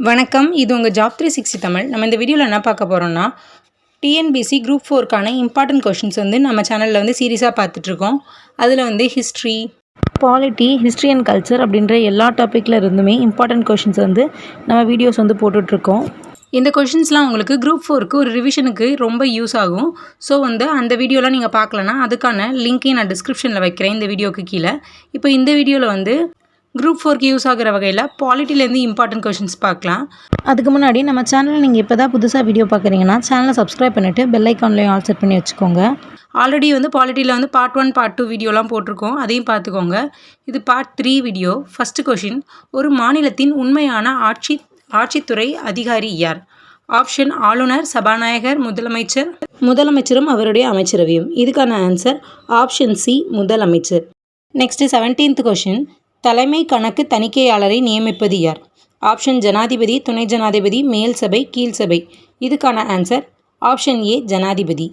வணக்கம். இது உங்கள் ஜாப் 360 தமிழ். நம்ம இந்த வீடியோவில் என்ன பார்க்க போகிறோம்னா, டிஎன்பிஎஸ்சி குரூப் 4க்கான இம்பார்ட்டன்ட் கொஷின்ஸ் நம்ம சேனலில் சீரியஸாக பார்த்துட்ருக்கோம். அதில் history, polity, history and culture அப்படின்ற எல்லா டாப்பிக்கில் இருந்துமே இம்பார்ட்டன்ட் கொஷின்ஸ் நம்ம வீடியோஸ் போட்டுட்ருக்கோம். இந்த கொஷின்ஸ்லாம் உங்களுக்கு குரூப் 4க்கு ஒரு ரிவிஷனுக்கு ரொம்ப யூஸ் ஆகும். ஸோ அந்த வீடியோலாம் நீங்கள் பார்க்கலன்னா அதுக்கான லிங்க்கையும் நான் டிஸ்கிரிப்ஷனில் வைக்கிறேன் இந்த வீடியோக்கு கீழே. இப்போ இந்த வீடியோவில் குரூப் 4க்கு யூஸ் ஆகிற வகையில் பாலிட்டிலேருந்து இம்பார்ட்டன்ட் கொஷின்ஸ் பார்க்கலாம். அதுக்கு முன்னாடி நம்ம சேனலில் நீங்கள் இப்போ தான் புதுசாக வீடியோ பார்க்குறீங்கன்னா சேனலை சப்ஸ்கிரைப் பண்ணிவிட்டு பெல் ஐக்கான்லையும் ஆல் செட் பண்ணி வச்சுக்கோங்க. ஆல்ரெடி பாலிட்டியில் பார்ட் 1 பார்ட் 2 வீடியோலாம் போட்டிருக்கோம், அதையும் பார்த்துக்கோங்க. இது பார்ட் 3 வீடியோ. ஃபஸ்ட்டு கொஷின், ஒரு மாநிலத்தின் உண்மையான ஆட்சித்துறை அதிகாரி யார்? ஆப்ஷன் ஆளுநர், சபாநாயகர், முதலமைச்சரும் அவருடைய அமைச்சரவையும். இதுக்கான ஆன்சர் ஆப்ஷன் சி, முதலமைச்சர். நெக்ஸ்ட்டு 17th கொஷின், தலைமை கணக்கு தணிக்கையாளரை நியமிப்பது யார்? ஆப்ஷன் ஜனாதிபதி, துணை ஜனாதிபதி, மேல் சபை, கீழ் சபை. இதுக்கான ஆன்சர் ஆப்ஷன் ஏ, ஜனாதிபதி.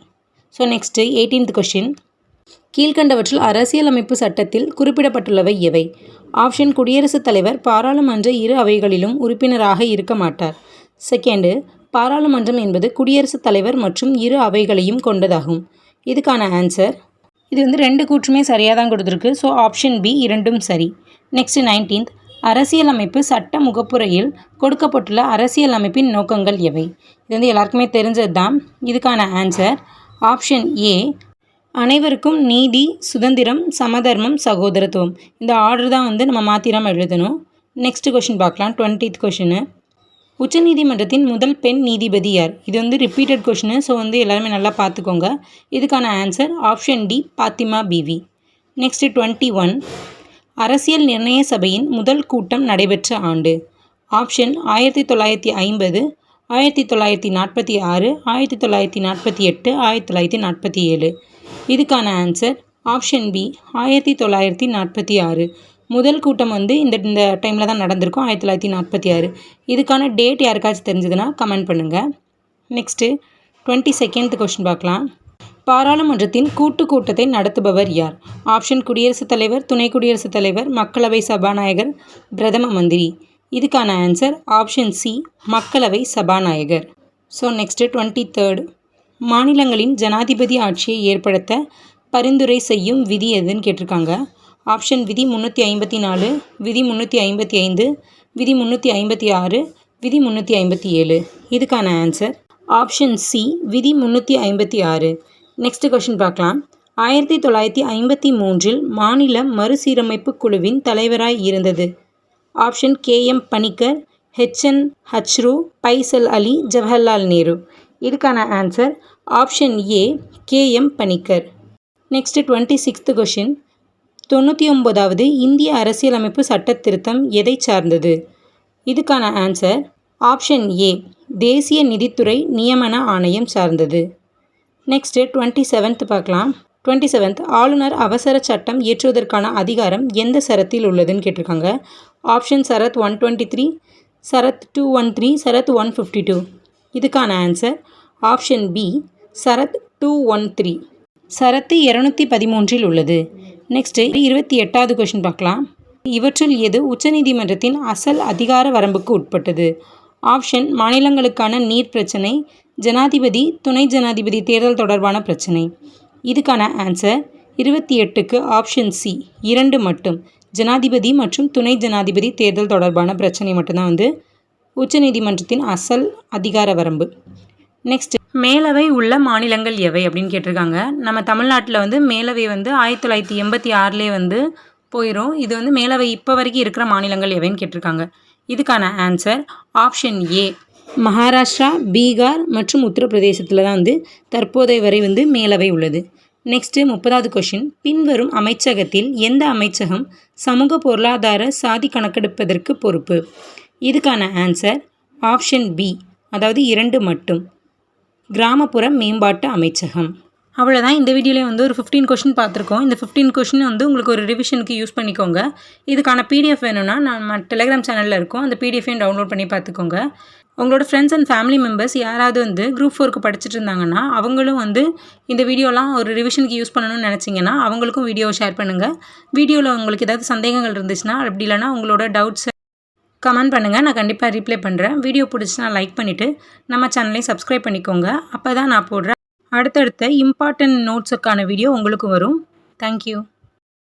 ஸோ நெக்ஸ்ட்டு 18th கொஷின், கீழ்கண்டவற்றில் அரசியலமைப்பு சட்டத்தில் குறிப்பிடப்பட்டுள்ளவை எவை? ஆப்ஷன் குடியரசுத் தலைவர் பாராளுமன்ற இரு அவைகளிலும் உறுப்பினராக இருக்க மாட்டார். செகண்டு, பாராளுமன்றம் என்பது குடியரசுத் தலைவர் மற்றும் இரு அவைகளையும் கொண்டதாகும். இதுக்கான ஆன்சர், இது 2 கூற்றுமே சரியாக தான் கொடுத்துருக்கு. ஸோ ஆப்ஷன் பி, இரண்டும் சரி. நெக்ஸ்ட்டு 19th, அரசியலமைப்பு சட்ட முகப்புரையில் கொடுக்கப்பட்டுள்ள அரசியலமைப்பின் நோக்கங்கள் எவை? இது எல்லாருக்குமே தெரிஞ்சது தான். இதுக்கான ஆன்சர் ஆப்ஷன் ஏ, அனைவருக்கும் நீதி, சுதந்திரம், சமதர்மம், சகோதரத்துவம். இந்த ஆர்டர் தான் நம்ம மாற்றிடாமல் எழுதணும். நெக்ஸ்ட் கொஷின் பார்க்கலாம். 20th கொஷினு, உச்சநீதிமன்றத்தின் முதல் பெண் நீதிபதி யார்? இது ரிப்பீட்டட் கொஷினு. ஸோ எல்லாருமே நல்லா பார்த்துக்கோங்க. இதுக்கான answer option D, Fathima Beevi. Next 21, அரசியல் நிர்ணய சபையின் முதல் கூட்டம் நடைபெற்ற ஆண்டு? ஆப்ஷன் 1950, 1946, 1948, 1947. இதுக்கான ஆன்சர் ஆப்ஷன் பி, 1946. முதல் கூட்டம் இந்த டைமில் தான் நடந்திருக்கும், 1946. இதுக்கான டேட் யாருக்காச்சும் தெரிஞ்சதுன்னா கமெண்ட் பண்ணுங்கள். நெக்ஸ்ட்டு 22nd கொஷின் பார்க்கலாம். பாராளுமன்றத்தின் கூட்டத்தை நடத்துபவர் யார்? ஆப்ஷன் குடியரசுத் தலைவர், துணை குடியரசுத் தலைவர், மக்களவை சபாநாயகர், பிரதம மந்திரி. இதுக்கான ஆன்சர் ஆப்ஷன் சி, மக்களவை சபாநாயகர். ஸோ நெக்ஸ்ட்டு 23rd, மாநிலங்களின் ஜனாதிபதி ஆட்சியை ஏற்படுத்த பரிந்துரை செய்யும் விதி எதுன்னு கேட்டிருக்காங்க. ஆப்ஷன் விதி 354, விதி 355, விதி 356, விதி 357. இதுக்கான ஆன்சர் ஆப்ஷன் சி, விதி 356. நெக்ஸ்ட் கொஷின் பார்க்கலாம். 1953 மாநில மறுசீரமைப்பு குழுவின் தலைவராய் இருந்தது? ஆப்ஷன் கேஎம் பணிக்கர், ஹெச்என் ஹச்ரு, பைசல் அலி, ஜவஹர்லால் நேரு. இதுக்கான answer option A, KM Panikkar. Next 26th question, 99வது இந்திய அரசியலமைப்பு சட்ட திருத்தம் எதை சார்ந்தது? இதுக்கான ஆன்சர் ஆப்ஷன் ஏ, தேசிய நிதித்துறை நியமன ஆணையம் சார்ந்தது. நெக்ஸ்ட்டு 27th பார்க்கலாம். 27th, ஆளுநர் அவசர சட்டம் இயற்றுவதற்கான அதிகாரம் எந்த சரத்தில் உள்ளதுன்னு கேட்டிருக்காங்க. ஆப்ஷன் சரத் 123, சரத் 213, சரத் 152. இதுக்கான ஆன்சர் ஆப்ஷன் பி, சரத் 213. சரத்து 213 உள்ளது. நெக்ஸ்ட்டு 28வது கொஷின் பார்க்கலாம். இவற்றுள் எது உச்சநீதிமன்றத்தின் அசல் அதிகார வரம்புக்கு உட்பட்டது? ஆப்ஷன் மாநிலங்களுக்கான நீர் பிரச்சினை, ஜனாதிபதி, துணை ஜனாதிபதி தேர்தல் தொடர்பான பிரச்சினை. இதுக்கான ஆன்சர் 28க்கு ஆப்ஷன் சி, 2 மட்டும். ஜனாதிபதி மற்றும் துணை ஜனாதிபதி தேர்தல் தொடர்பான பிரச்சனை மட்டும்தான் உச்சநீதிமன்றத்தின் அசல் அதிகார வரம்பு. நெக்ஸ்ட், மேலவை உள்ள மாநிலங்கள் எவை அப்படின்னு கேட்டிருக்காங்க. நம்ம தமிழ்நாட்டில் மேலவை 1986லே போயிடும். இது மேலவை இப்போ வரைக்கும் இருக்கிற மாநிலங்கள் எவைன்னு கேட்டிருக்காங்க. இதுக்கான ஆன்சர் ஆப்ஷன் ஏ, மகாராஷ்டிரா, பீகார் மற்றும் உத்தரப்பிரதேசத்தில் தான் தற்போதைய வரை மேலவை உள்ளது. நெக்ஸ்ட்டு 30வது கொஷின், பின்வரும் அமைச்சகத்தில் எந்த அமைச்சகம் சமூக பொருளாதார சாதி கணக்கெடுப்பதற்கு பொறுப்பு? இதுக்கான ஆன்சர் ஆப்ஷன் பி, அதாவது 2 மட்டும், கிராமப்புற மேம்பாட்டு அமைச்சகம். அவ்வளோதான். இந்த வீடியோவில் ஒரு 15 கொஷின் பார்த்துருக்கோம். இந்த 15 கொஷின் உங்களுக்கு ஒரு ரிவிஷனுக்கு யூஸ் பண்ணிக்கோங்க. இதுக்கான பிடிஎஃப் வேணும்னா நம்ம டெலிகிராம் சேனலில் இருக்கும், அந்த பிடிஎஃபையும் டவுன்லோட் பண்ணி பார்த்துக்கோங்க. உங்களோட ஃப்ரெண்ட்ஸ் அண்ட் ஃபேமிலி மெம்பர்ஸ் யாராவது குரூப் 4க்கு படிச்சுட்டு இருந்தாங்கன்னா அவங்களும் இந்த வீடியோலாம் ஒரு ரிவிஷனுக்கு யூஸ் பண்ணணும்னு நினச்சிங்கன்னா அவங்களுக்கும் வீடியோவை ஷேர் பண்ணுங்கள். வீடியோவில் உங்களுக்கு ஏதாவது சந்தேகங்கள் இருந்துச்சுன்னா, அப்படி இல்லைனா உங்களோட டவுட்ஸ் கமெண்ட் பண்ணுங்கள். நான் கண்டிப்பாக ரிப்ளை பண்ணுறேன். வீடியோ பிடிச்சினா லைக் பண்ணிவிட்டு நம்ம சேனலையும் சப்ஸ்கிரைப் பண்ணிக்கோங்க. அப்போ தான் நான் போடுற அடுத்தடுத்த இம்பார்ட்டன்ட் நோட்ஸுக்கான வீடியோ உங்களுக்கு வரும். தேங்க்யூ.